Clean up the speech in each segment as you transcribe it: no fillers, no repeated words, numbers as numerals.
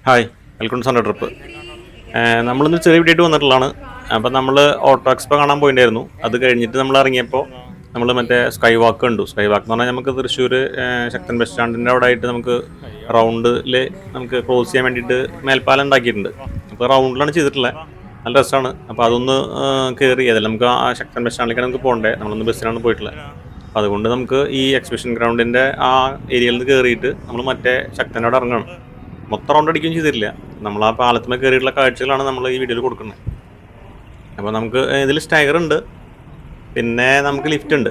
Hi, welcome to Sunday trip. നമ്മളിന്ന് ചെറിയ video ആയിട്ട് വന്നിട്ടുള്ളതാണ്. അപ്പം നമ്മൾ ഓട്ടോ എക്സ്പോ കാണാൻ പോയിട്ടുണ്ടായിരുന്നു. അത് കഴിഞ്ഞിട്ട് നമ്മൾ ഇറങ്ങിയപ്പോൾ നമ്മൾ മറ്റേ സ്കൈ വാക്ക് കണ്ടു. സ്കൈ വാക്ക് എന്ന് പറഞ്ഞാൽ നമുക്ക് തൃശ്ശൂർ ശക്തൻ ബസ് സ്റ്റാൻഡിൻ്റെ അവിടെ ആയിട്ട് നമുക്ക് റൗണ്ടിൽ നമുക്ക് ക്രോസ് ചെയ്യാൻ വേണ്ടിയിട്ട് മേൽപ്പാലം ഉണ്ടാക്കിയിട്ടുണ്ട്. അപ്പോൾ റൗണ്ടിലാണ് ചെയ്തിട്ടുള്ളത്. നല്ല രസമാണ്. അപ്പോൾ അതൊന്ന് കയറി അതല്ല നമുക്ക് ആ ശക്തൻ ബസ് സ്റ്റാൻഡിലേക്ക് നമുക്ക് പോകണ്ടേ, നമ്മളൊന്ന് ബസ്സിലാണ് പോയിട്ടുള്ളത്. അപ്പോൾ അതുകൊണ്ട് നമുക്ക് ഈ എക്സിബിഷൻ ഗ്രൗണ്ടിൻ്റെ ആ ഏരിയയിൽ നിന്ന് കയറിയിട്ട് നമ്മൾ മറ്റേ ശക്തൻ്റെ അവിടെ ഇറങ്ങണം. മൊത്തം റൗണ്ട് അടിക്കുകയും ചെയ്തിട്ടില്ല. നമ്മൾ ആ പാലത്തുമ്മ കയറിയിട്ടുള്ള കാഴ്ചകളാണ് നമ്മൾ ഈ വീഡിയോയിൽ കൊടുക്കുന്നത്. അപ്പോൾ നമുക്ക് ഇതിൽ സ്റ്റയർ ഉണ്ട്, പിന്നെ നമുക്ക് ലിഫ്റ്റ് ഉണ്ട്.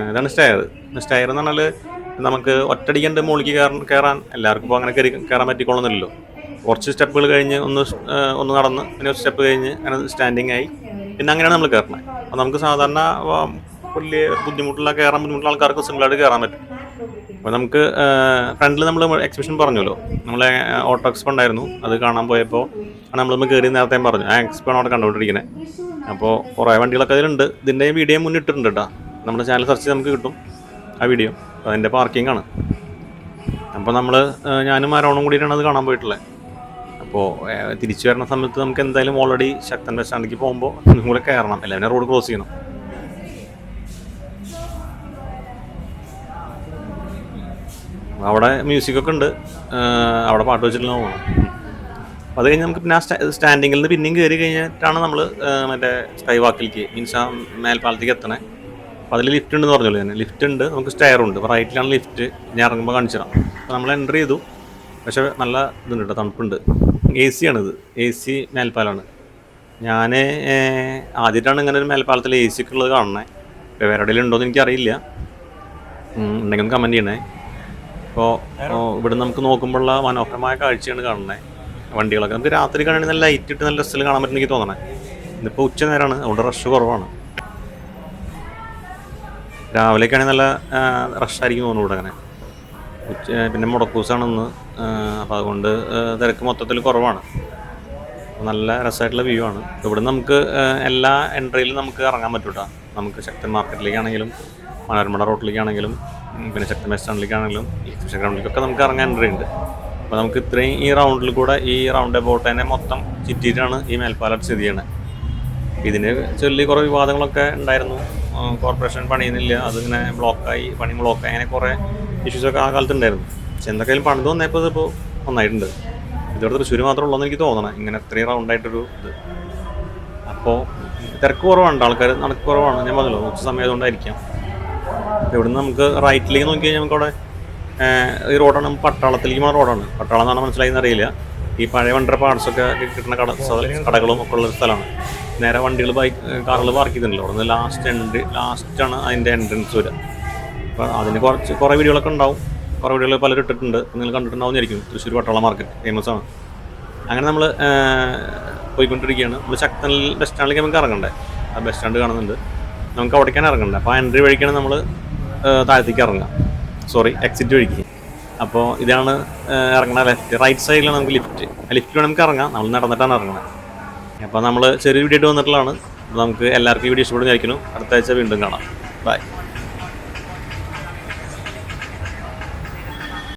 ഇതാണ് സ്റ്റയർ. സ്റ്റയർ എന്ന് പറഞ്ഞാൽ നമുക്ക് ഒറ്റടിക്കണ്ട് മുകളിലേക്ക് കയറാൻ എല്ലാവർക്കും ഇപ്പോൾ അങ്ങനെ കയറാൻ പറ്റിക്കൊള്ളുന്നില്ലല്ലോ. കുറച്ച് സ്റ്റെപ്പുകൾ കഴിഞ്ഞ് ഒന്ന് നടന്ന് പിന്നെ ഒരു സ്റ്റെപ്പ് കഴിഞ്ഞ് അങ്ങനെ സ്റ്റാൻഡിങ് ആയി പിന്നെ അങ്ങനെയാണ് നമ്മൾ കയറുന്നത്. അപ്പോൾ നമുക്ക് സാധാരണ വലിയ കയറാൻ ബുദ്ധിമുട്ടുള്ള ആൾക്കാർക്ക് സിംഗിളായിട്ട് കയറാൻ പറ്റും. അപ്പോൾ നമുക്ക് ഫ്രണ്ടിൽ നമ്മൾ എക്സിബിഷൻ പറഞ്ഞല്ലോ, നമ്മളെ ഓട്ടോ എക്സ്പോ ഉണ്ടായിരുന്നു. അത് കാണാൻ പോയപ്പോൾ നമ്മൾ കയറി നേരത്തെ പറഞ്ഞു ആ എക്സ്പോ ആണ് അവിടെ കണ്ടുകൊണ്ടിരിക്കുന്നത്. അപ്പോൾ കുറേ വണ്ടികളൊക്കെ അതിലുണ്ട്. ഇതിൻ്റെ വീഡിയോ മുന്നിട്ടിട്ടുണ്ട് കേട്ടോ. നമ്മുടെ ചാനൽ സെർച്ച് ചെയ്ത് നമുക്ക് കിട്ടും ആ വീഡിയോ. അതിൻ്റെ പാർക്കിംഗ് ആണ്. അപ്പോൾ ഞാനും ആരോണും കൂടിയിട്ടാണ് അത് കാണാൻ പോയിട്ടുള്ളത്. അപ്പോൾ തിരിച്ചു വരുന്ന സമയത്ത് നമുക്ക് എന്തായാലും ഓൾറെഡി ശക്തൻ ബസ് സ്റ്റാൻഡിലേക്ക് പോകുമ്പോൾ ഒന്നും കൂടെ കയറണം, എല്ലാവരും റോഡ് ക്രോസ് ചെയ്യണം. അവിടെ മ്യൂസിക്കൊക്കെ ഉണ്ട്, അവിടെ പാട്ട് വെച്ചിട്ടുള്ള പോകണം. അത് കഴിഞ്ഞ് നമുക്ക് പിന്നെ ആ സ്റ്റാൻഡിങ്ങിൽ നിന്ന് പിന്നെയും കയറി കഴിഞ്ഞിട്ടാണ് നമ്മൾ മറ്റേ സ്കൈ വാക്കിലേക്ക് മീൻസ് ആ മേൽപ്പാലത്തേക്ക് എത്തണേ. അപ്പോൾ അതിൽ ലിഫ്റ്റ് ഉണ്ടെന്ന് പറഞ്ഞല്ലോ ഞാൻ. ലിഫ്റ്റ് ഉണ്ട്, നമുക്ക് സ്റ്റെയറുണ്ട്. അപ്പോൾ റൈറ്റിലാണ് ലിഫ്റ്റ്. ഞാൻ ഇറങ്ങുമ്പോൾ കാണിച്ചു തരാം. അപ്പോൾ നമ്മൾ എൻ്റർ ചെയ്തു. പക്ഷേ നല്ല ഇതുണ്ട് കേട്ടോ, തണുപ്പുണ്ട്. എ സി ആണിത്, എ സി മേൽപ്പാലമാണ്. ഞാൻ ആദ്യമായിട്ടാണ് ഇങ്ങനെ ഒരു മേൽപ്പാലത്തിൽ എ സി ഒക്കെ ഉള്ളത് കാണണേ. വേറെ എവിടെയെങ്കിലും ഉണ്ടോ എന്ന് എനിക്കറിയില്ല, ഉണ്ടെങ്കിലും കമൻറ്റ് ചെയ്യണേ. അപ്പോൾ ഇവിടെ നമുക്ക് നോക്കുമ്പോഴുള്ള മനോഹരമായ കാഴ്ചയാണ് കാണുന്നത്. വണ്ടികളൊക്കെ നമുക്ക് രാത്രി കാണണമെങ്കിൽ നല്ല ലൈറ്റ് ഇട്ട് നല്ല രസത്തിൽ കാണാൻ പറ്റുന്ന എനിക്ക് തോന്നണേ. ഇതിപ്പോൾ ഉച്ച നേരമാണ്, അതുകൊണ്ട് റഷ് കുറവാണ്. രാവിലേക്കാണെങ്കിൽ നല്ല റഷായിരിക്കും തോന്നുന്നു ഇവിടെ അങ്ങനെ. പിന്നെ മുടക്കൂസാണെന്ന്, അപ്പോൾ അതുകൊണ്ട് തിരക്ക് മൊത്തത്തിൽ കുറവാണ്. നല്ല രസമായിട്ടുള്ള വ്യൂ ആണ്. ഇവിടെ നമുക്ക് എല്ലാ എൻട്രിയിലും നമുക്ക് ഇറങ്ങാൻ പറ്റും കേട്ടോ. നമുക്ക് ശക്തൻ മാർക്കറ്റിലേക്കാണെങ്കിലും മനോരമ റോട്ടിലേക്കാണെങ്കിലും പിന്നെ ശക്തൻ ബസ് സ്റ്റാൻഡിലേക്കാണെങ്കിലും എക്സിബിഷൻ ഗ്രൗണ്ടിലേക്കൊക്കെ നമുക്ക് ഇറങ്ങാൻ എൻട്രി ഉണ്ട്. അപ്പോൾ നമുക്ക് ഇത്രയും ഈ റൗണ്ടിൽ കൂടെ ഈ റൗണ്ട് അബൌട്ട് തന്നെ മൊത്തം ചുറ്റിയിട്ടാണ് ഈ മേൽപ്പാലം സ്ഥിതി ചെയ്യണത്. ഇതിന് ചൊല്ലി കുറേ വിവാദങ്ങളൊക്കെ ഉണ്ടായിരുന്നു. കോർപ്പറേഷൻ പണിയുന്നില്ല, അതിങ്ങനെ പണി ബ്ലോക്കായി അങ്ങനെ കുറേ ഇഷ്യൂസൊക്കെ ആ കാലത്ത് ഉണ്ടായിരുന്നു. പക്ഷെ എന്തൊക്കെയാലും പണിത് വന്നപ്പോൾ ഇതിപ്പോൾ നന്നായിട്ടുണ്ട്. ഇതോടെ തൃശ്ശൂർ മാത്രമേ ഉള്ളൂ എന്ന് എനിക്ക് തോന്നണം, ഇങ്ങനെ ഇത്രയും റൗണ്ടായിട്ടൊരു ഇത്. അപ്പോൾ തിരക്ക് കുറവാണ്, ആൾക്കാർ നടക്ക് കുറവാണ്. ഞാൻ പറഞ്ഞല്ലോ ഉച്ച സമയം ആയതുകൊണ്ടായിരിക്കാം. ഇവിടുന്ന് നമുക്ക് റൈറ്റിലേക്ക് നോക്കി കഴിഞ്ഞാൽ നമുക്കവിടെ ഈ റോഡാണ്, പട്ടാളത്തിലേക്ക് പോകുന്ന റോഡാണ്. പട്ടാളം എന്നാണ് മനസ്സിലായി അറിയില്ല. ഈ പഴയ വണ്ടിയുടെ പാർട്സൊക്കെ കിട്ടുന്ന കടകളും ഒക്കെ ഉള്ളൊരു സ്ഥലമാണ്. നേരെ വണ്ടികൾ കാറുകൾ പാർക്ക് ചെയ്തിട്ടുണ്ടല്ലോ, അവിടെ നിന്ന് ലാസ്റ്റാണ് അതിൻ്റെ എൻട്രൻസ് വരിക. അപ്പോൾ അതിന് കുറേ വീഡിയോകളൊക്കെ ഉണ്ടാവും. കുറേ വീഡിയോകൾ പലരും ഇട്ടിട്ടുണ്ട്, നിങ്ങൾ കണ്ടിട്ടുണ്ടാവുന്നതായിരിക്കും. തൃശ്ശൂർ പട്ടാളം മാർക്കറ്റ് ഫേമസ് ആണ്. അങ്ങനെ നമ്മൾ പോയിക്കൊണ്ടിരിക്കുകയാണ്. നമ്മൾ ശക്തൻ ബസ് സ്റ്റാൻഡിലേക്ക് നമുക്ക് ഇറങ്ങണ്ടേ, ആ ബസ് സ്റ്റാൻഡ് കാണുന്നുണ്ട്, നമുക്ക് അവിടേക്കാണ് ഇറങ്ങണ്ടേ. അപ്പോൾ ആ എൻട്രി വഴിക്കാണ് നമ്മൾ താഴത്തേക്ക് ഇറങ്ങുക, എക്സിറ്റ് വഴിക്ക്. അപ്പോൾ ഇതാണ് ഇറങ്ങുന്ന റൈറ്റ് സൈഡിലാണ് നമുക്ക് ലിഫ്റ്റ്. ആ ലിഫ്റ്റിൽ നമുക്ക് ഇറങ്ങാം, നമ്മൾ നടന്നിട്ടാണ് ഇറങ്ങുന്നത്. അപ്പോൾ നമ്മൾ ചെറിയ വീഡിയോ ആയിട്ട് വന്നിട്ടുള്ളതാണ്. നമുക്ക് എല്ലാവർക്കും ഈ വീഡിയോ ഇഷ്ടപ്പെടുന്നതായിരിക്കുന്നു. അടുത്ത ആഴ്ച വീണ്ടും കാണാം. ബൈ.